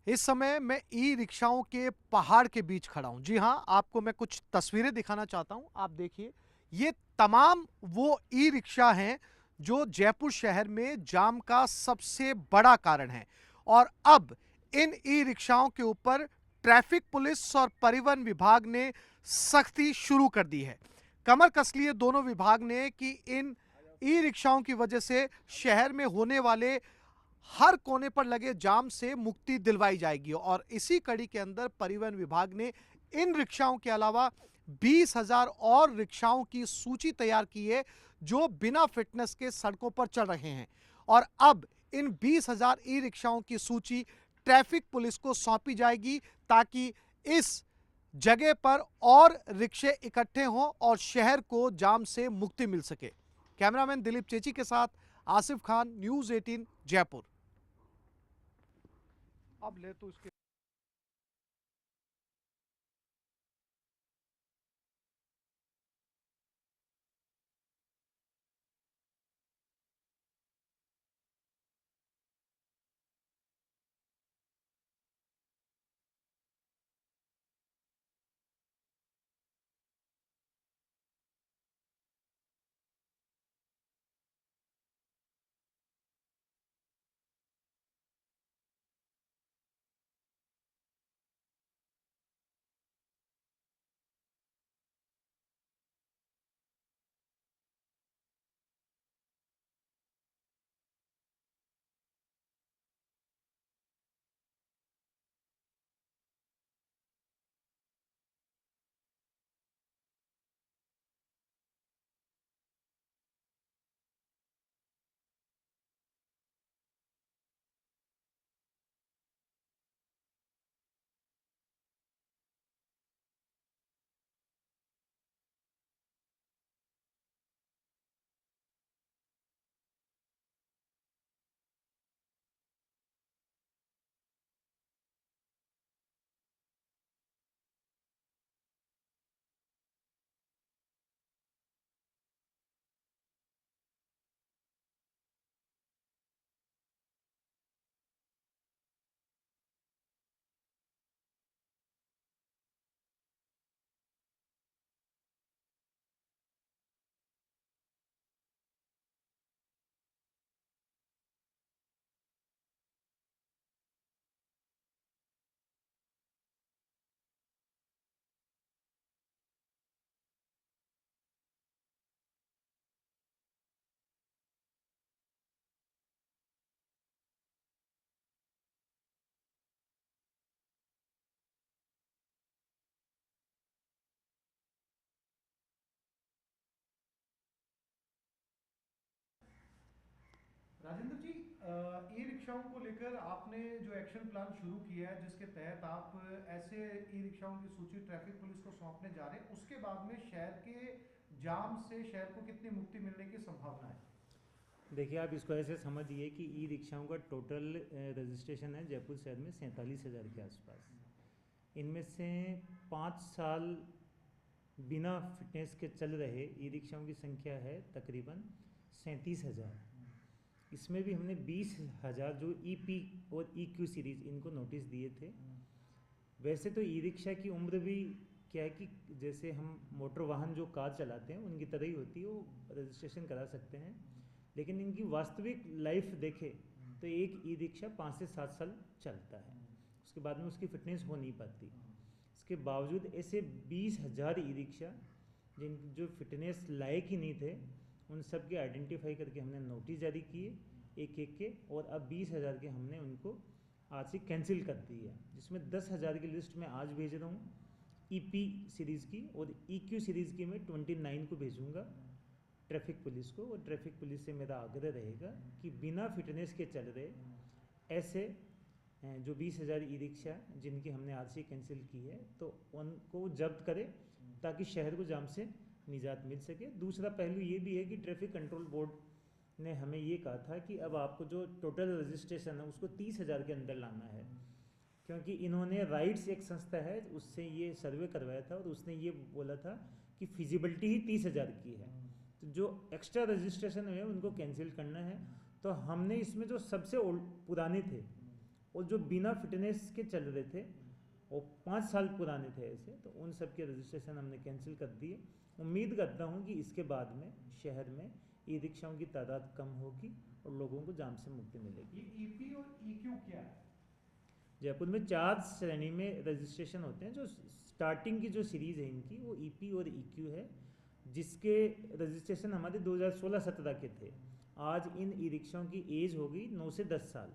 इस समय मैं ई रिक्शाओं के पहाड़ के बीच खड़ा हूं। जी हां, आपको मैं कुछ तस्वीरें दिखाना चाहता हूं। आप देखिए, ये तमाम वो ई रिक्शा हैं जो जयपुर शहर में जाम का सबसे बड़ा कारण है। और अब इन ई रिक्शाओं के ऊपर ट्रैफिक पुलिस और परिवहन विभाग ने सख्ती शुरू कर दी है। कमर कस लिए दोनों विभाग ने कि इन ई रिक्शाओं की वजह से शहर में होने वाले हर कोने पर लगे जाम से मुक्ति दिलवाई जाएगी। और इसी कड़ी के अंदर परिवहन विभाग ने इन रिक्शाओं के अलावा 20,000 और रिक्शाओं की सूची तैयार की है जो बिना फिटनेस के सड़कों पर चल रहे हैं। और अब इन 20,000 ई रिक्शाओं की सूची ट्रैफिक पुलिस को सौंपी जाएगी ताकि इस जगह पर और रिक्शे इकट्ठे हों और शहर को जाम से मुक्ति मिल सके। कैमरामैन दिलीप चेची के साथ आसिफ खान, न्यूज 18, जयपुर। अब ले तो इसके राजेंद्र जी, ई रिक्शाओं को लेकर आपने जो एक्शन प्लान शुरू किया है जिसके तहत आप ऐसे ई रिक्शाओं की सूची ट्रैफिक पुलिस को सौंपने जा रहे हैं, उसके बाद में शहर के जाम से शहर को कितनी मुक्ति मिलने की संभावना है? देखिए, आप इसको ऐसे समझिए कि ई रिक्शाओं का टोटल रजिस्ट्रेशन है जयपुर शहर में 47,000 के आसपास। इनमें से 5 साल बिना फिटनेस के चल रहे ई रिक्शाओं की संख्या है तकरीबन 37,000। इसमें भी हमने 20,000 जो ईपी और ईक्यू सीरीज इनको नोटिस दिए थे। वैसे तो ई रिक्शा की उम्र भी क्या है कि जैसे हम मोटर वाहन जो कार चलाते हैं उनकी तरह ही होती है, वो रजिस्ट्रेशन करा सकते हैं। लेकिन इनकी वास्तविक लाइफ देखे तो एक ई रिक्शा 5 से 7 साल चलता है, उसके बाद में उसकी फिटनेस हो नहीं पाती। इसके बावजूद ऐसे 20,000 ई रिक्शा जिन जो फिटनेस लायक ही नहीं थे, उन सब के आइडेंटिफाई करके हमने नोटिस जारी किए एक एक के, और अब 20,000 के हमने उनको आज से कैंसिल कर दी है, जिसमें 10,000 की लिस्ट मैं आज भेज रहा हूँ ईपी सीरीज़ की, और ईक्यू सीरीज़ की मैं 29 को भेजूँगा ट्रैफिक पुलिस को। और ट्रैफिक पुलिस से मेरा आग्रह रहेगा कि बिना फिटनेस के चल रहे ऐसे जो 20,000 ई रिक्शा जिनकी हमने आज से कैंसिल की है, तो उनको जब्त करें ताकि शहर को जाम से निजात मिल सके। दूसरा पहलू ये भी है कि ट्रैफिक कंट्रोल बोर्ड ने हमें ये कहा था कि अब आपको जो टोटल रजिस्ट्रेशन है उसको 30,000 के अंदर लाना है, क्योंकि इन्होंने राइट्स एक संस्था है उससे ये सर्वे करवाया था और उसने ये बोला था कि फिजिबिलिटी ही 30,000 की है, तो जो एक्स्ट्रा रजिस्ट्रेशन है उनको कैंसिल करना है। तो हमने इसमें जो सबसे पुराने थे और जो बिना फिटनेस के चल रहे थे और 5 साल पुराने थे ऐसे, तो उन सब के रजिस्ट्रेशन हमने कैंसिल कर दिए। उम्मीद करता हूँ कि इसके बाद में शहर में ई रिक्शाओं की तादाद कम होगी और लोगों को जाम से मुक्ति मिलेगी। ये ईपी और ईक्यू क्या है? जयपुर में 4 श्रेणी में रजिस्ट्रेशन होते हैं। जो स्टार्टिंग की जो सीरीज़ है इनकी वो ईपी और ईक्यू है, जिसके रजिस्ट्रेशन हमारे 2016-17 के थे। आज इन ई रिक्शाओं की एज हो गई 9 से 10 साल,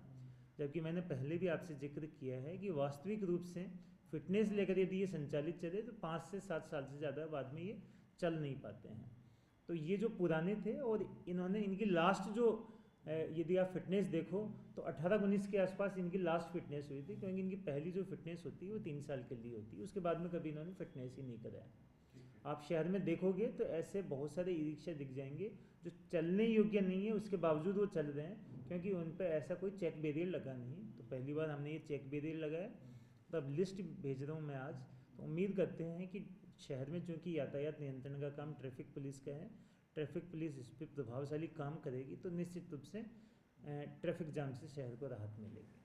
जबकि मैंने पहले भी आपसे जिक्र किया है कि वास्तविक रूप से फिटनेस लेकर यदि ये संचालित चले तो 5 से 7 साल से ज़्यादा बाद में ये चल नहीं पाते हैं। तो ये जो पुराने थे, और इन्होंने इनकी लास्ट जो यदि आप फिटनेस देखो तो 18-19 के आसपास इनकी लास्ट फिटनेस हुई थी, क्योंकि इनकी पहली जो फिटनेस होती है वो 3 साल के लिए होती है, उसके बाद में कभी इन्होंने फिटनेस ही नहीं कराया। आप शहर में देखोगे तो ऐसे बहुत सारे ई रिक्शा दिख जाएंगे जो चलने योग्य नहीं है, उसके बावजूद वो चल रहे हैं, क्योंकि उन पर ऐसा कोई चेक बैरियर लगा नहीं। तो पहली बार हमने ये चेक बैरियर लगाया, तो अब लिस्ट भेज रहा हूँ मैं आज। तो उम्मीद करते हैं कि शहर में चूँकि यातायात नियंत्रण का काम ट्रैफिक पुलिस का है, ट्रैफिक पुलिस इस पर प्रभावशाली काम करेगी तो निश्चित रूप से ट्रैफिक जाम से शहर को राहत मिलेगी।